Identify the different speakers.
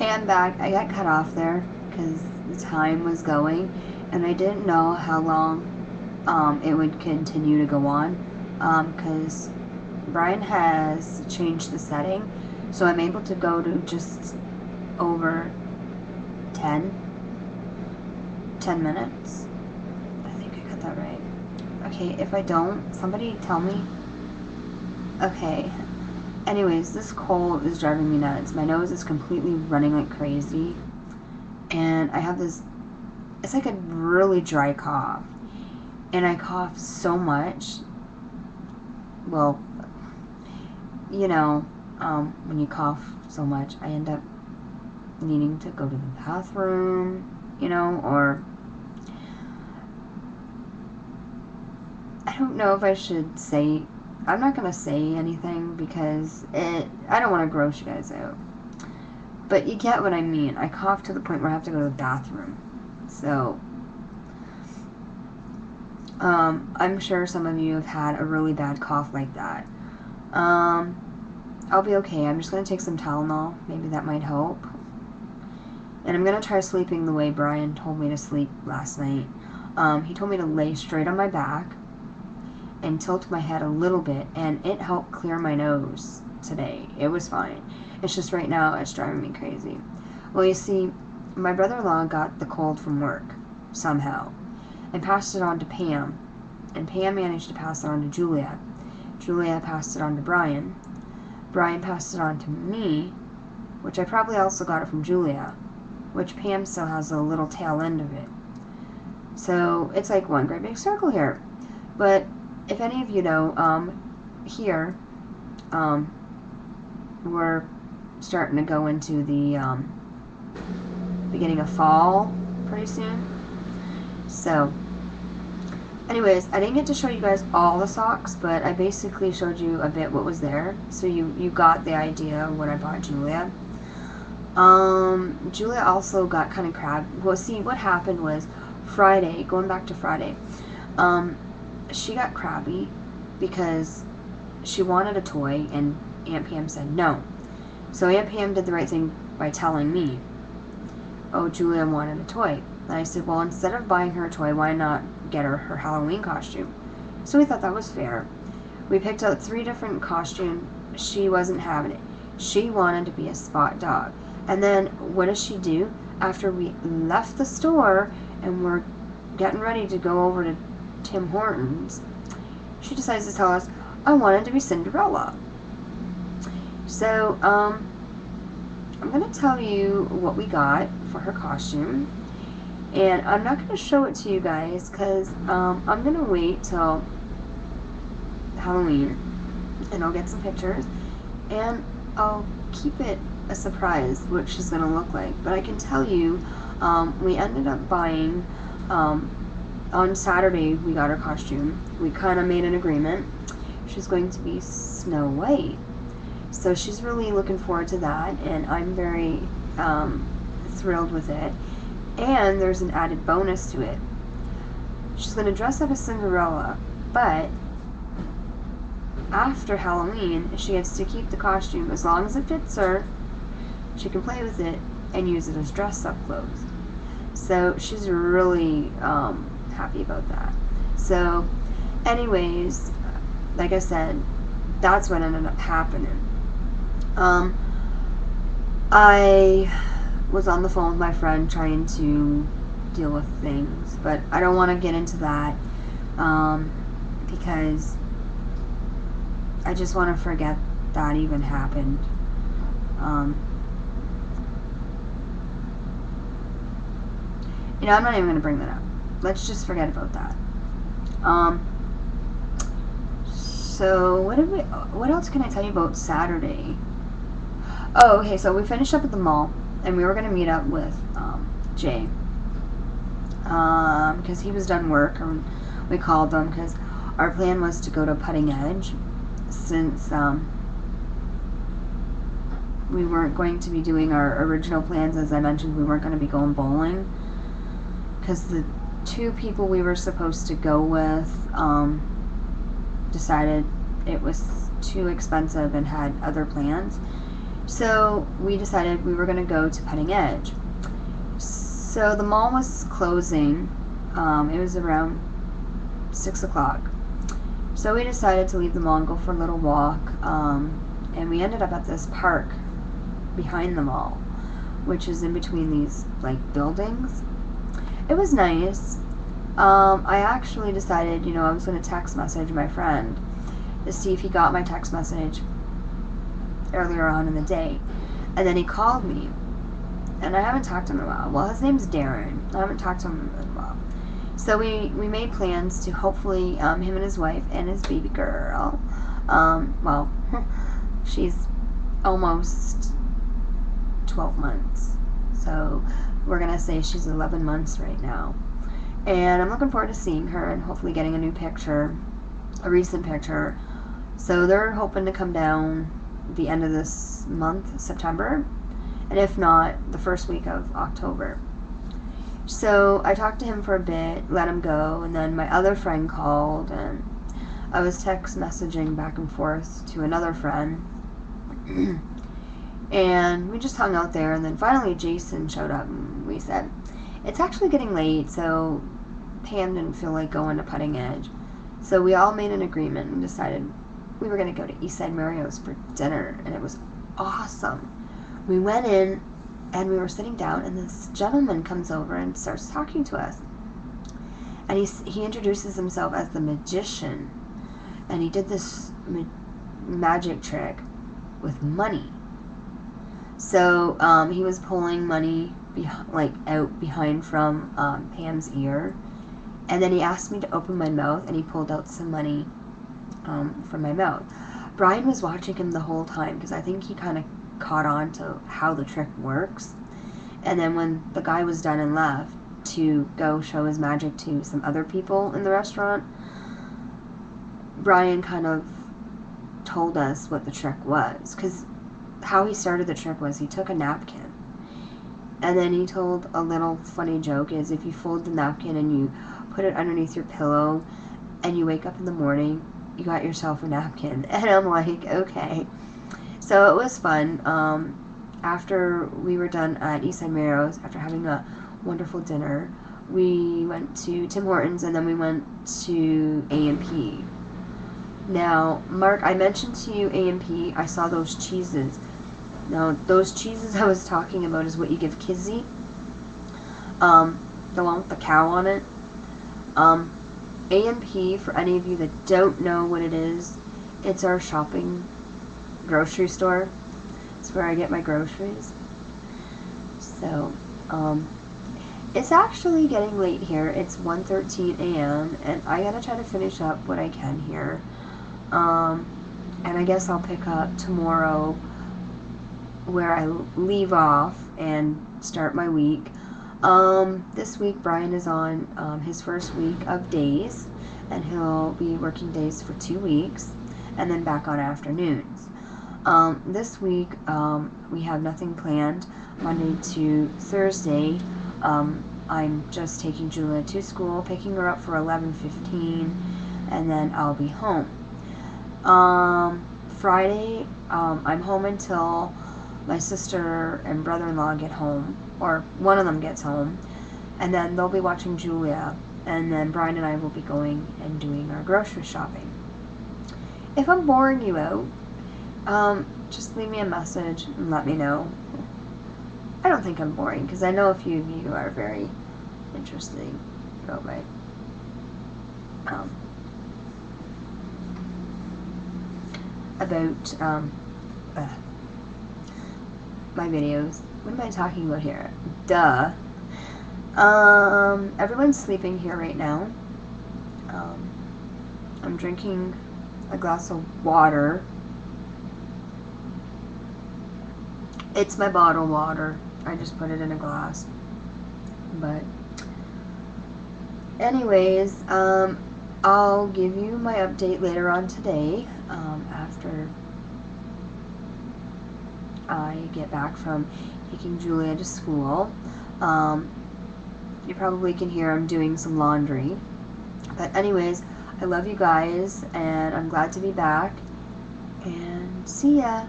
Speaker 1: Hey, I'm back. I got cut off there because the time was going, and I didn't know how long it would continue to go on because Brian has changed the setting, so I'm able to go to just over 10, 10 minutes. I think I got that right. Okay, if I don't, somebody tell me. Okay. Anyways, this cold is driving me nuts. My nose is completely running like crazy, and I have this, it's like a really dry cough, and I cough so much. Well, you know, when you cough so much, I end up needing to go to the bathroom, or I don't know if I should say, I'm not going to say anything because I don't want to gross you guys out. But you get what I mean. I cough to the point where I have to go to the bathroom. So, I'm sure some of you have had a really bad cough like that. I'll be okay. I'm just going to take some Tylenol. Maybe that might help. And I'm going to try sleeping the way Brian told me to sleep last night. He told me to lay straight on my back and tilt my head a little bit, and it helped clear my nose today. It was fine. It's just right now it's driving me crazy. Well, you see, my brother-in-law got the cold from work somehow and passed it on to Pam, and Pam managed to pass it on to Julia. Julia passed it on to Brian. Brian passed it on to me, which I probably also got it from Julia, which Pam still has a little tail end of it. So it's like one great big circle here. But if any of you know, here, we're starting to go into the beginning of fall pretty soon. So, anyways, I didn't get to show you guys all the socks, but I basically showed you a bit what was there, so you got the idea of what I bought Julia. Julia also got kind of crabby. Well, see, what happened was Friday, going back to Friday, she got crabby because she wanted a toy and Aunt Pam said no. So Aunt Pam did the right thing by telling me, oh, Julia wanted a toy. And I said, well, instead of buying her a toy, why not get her Halloween costume? So we thought that was fair. We picked out 3 different costumes. She wasn't having it. She wanted to be a Spot dog. And then what does she do? After we left the store and we're getting ready to go over to Tim Hortons, she decides to tell us, I wanted to be Cinderella. So, I'm going to tell you what we got for her costume. And I'm not going to show it to you guys because I'm going to wait till Halloween and I'll get some pictures. And I'll keep it a surprise what she's going to look like. But I can tell you, we ended up buying, on Saturday we got her costume. We kind of made an agreement. She's going to be Snow White. So she's really looking forward to that, and I'm very thrilled with it. And there's an added bonus to it. She's going to dress up as Cinderella, but after Halloween, she gets to keep the costume as long as it fits her. She can play with it and use it as dress-up clothes. So she's really happy about that. So, anyways, like I said, that's what ended up happening. I was on the phone with my friend trying to deal with things, but I don't want to get into that because I just want to forget that even happened. I'm not even going to bring that up. Let's just forget about that. So what else can I tell you about Saturday? Oh, okay, so we finished up at the mall, and we were going to meet up with Jay, because he was done work, and we called him, because our plan was to go to Putting Edge, since we weren't going to be doing our original plans. As I mentioned, we weren't going to be going bowling, because the 2 people we were supposed to go with decided it was too expensive and had other plans. So we decided we were going to go to Petting Edge. So the mall was closing. It was around 6 o'clock. So we decided to leave the mall and go for a little walk. And we ended up at this park behind the mall, which is in between these like buildings. It was nice. I actually decided, I was going to text message my friend to see if he got my text message earlier on in the day. And then he called me. And I haven't talked to him in a while. Well, his name's Darren. I haven't talked to him in a while. So we made plans to hopefully, him and his wife and his baby girl, well, she's almost 12 months. So we're going to say she's 11 months right now. And I'm looking forward to seeing her and hopefully getting a new picture, a recent picture. So they're hoping to come down the end of this month, September, and if not, the first week of October. So I talked to him for a bit, let him go, and then my other friend called, and I was text messaging back and forth to another friend. And we just hung out there, and then finally Jason showed up, and we said, it's actually getting late, so Pam didn't feel like going to Petting Edge. So we all made an agreement and decided we were going to go to Eastside Mario's for dinner, and it was awesome. We went in, and we were sitting down, and this gentleman comes over and starts talking to us. And he introduces himself as the magician, and he did this magic trick with money. So he was pulling money out behind from Pam's ear, and then he asked me to open my mouth, and he pulled out some money from my mouth. Brian was watching him the whole time because I think he kind of caught on to how the trick works. And then when the guy was done and left to go show his magic to some other people in the restaurant, Brian kind of told us what the trick was, because how he started the trick was he took a napkin, and then he told a little funny joke is if you fold the napkin and you put it underneath your pillow and you wake up in the morning, you got yourself a napkin. And I'm like, okay. So it was fun. After we were done at Eastside Mario's, after having a wonderful dinner, we went to Tim Hortons, and then we went to A&P. Now, Mark, I mentioned to you A&P, I saw those cheeses. Now, those cheeses I was talking about is what you give Kizzy. The one with the cow on it. A&P, for any of you that don't know what it is, it's our shopping grocery store. It's where I get my groceries. So, it's actually getting late here. It's 1:13 a.m. and I gotta try to finish up what I can here. And I guess I'll pick up tomorrow where I leave off and start my week. This week Brian is on his first week of days, and he'll be working days for 2 weeks and then back on afternoons. This week we have nothing planned. Monday to Thursday I'm just taking Julia to school, picking her up for 11:15, and then I'll be home. Friday I'm home until my sister and brother-in-law get home, or one of them gets home, and then they'll be watching Julia, and then Brian and I will be going and doing our grocery shopping. If I'm boring you out, just leave me a message and let me know. I don't think I'm boring, because I know a few of you are very interested about my my videos. What am I talking about here? Duh. Everyone's sleeping here right now. I'm drinking a glass of water. It's my bottled water. I just put it in a glass. But anyways, I'll give you my update later on today, after I get back from taking Julia to school. You probably can hear I'm doing some laundry. But anyways, I love you guys, and I'm glad to be back, and see ya.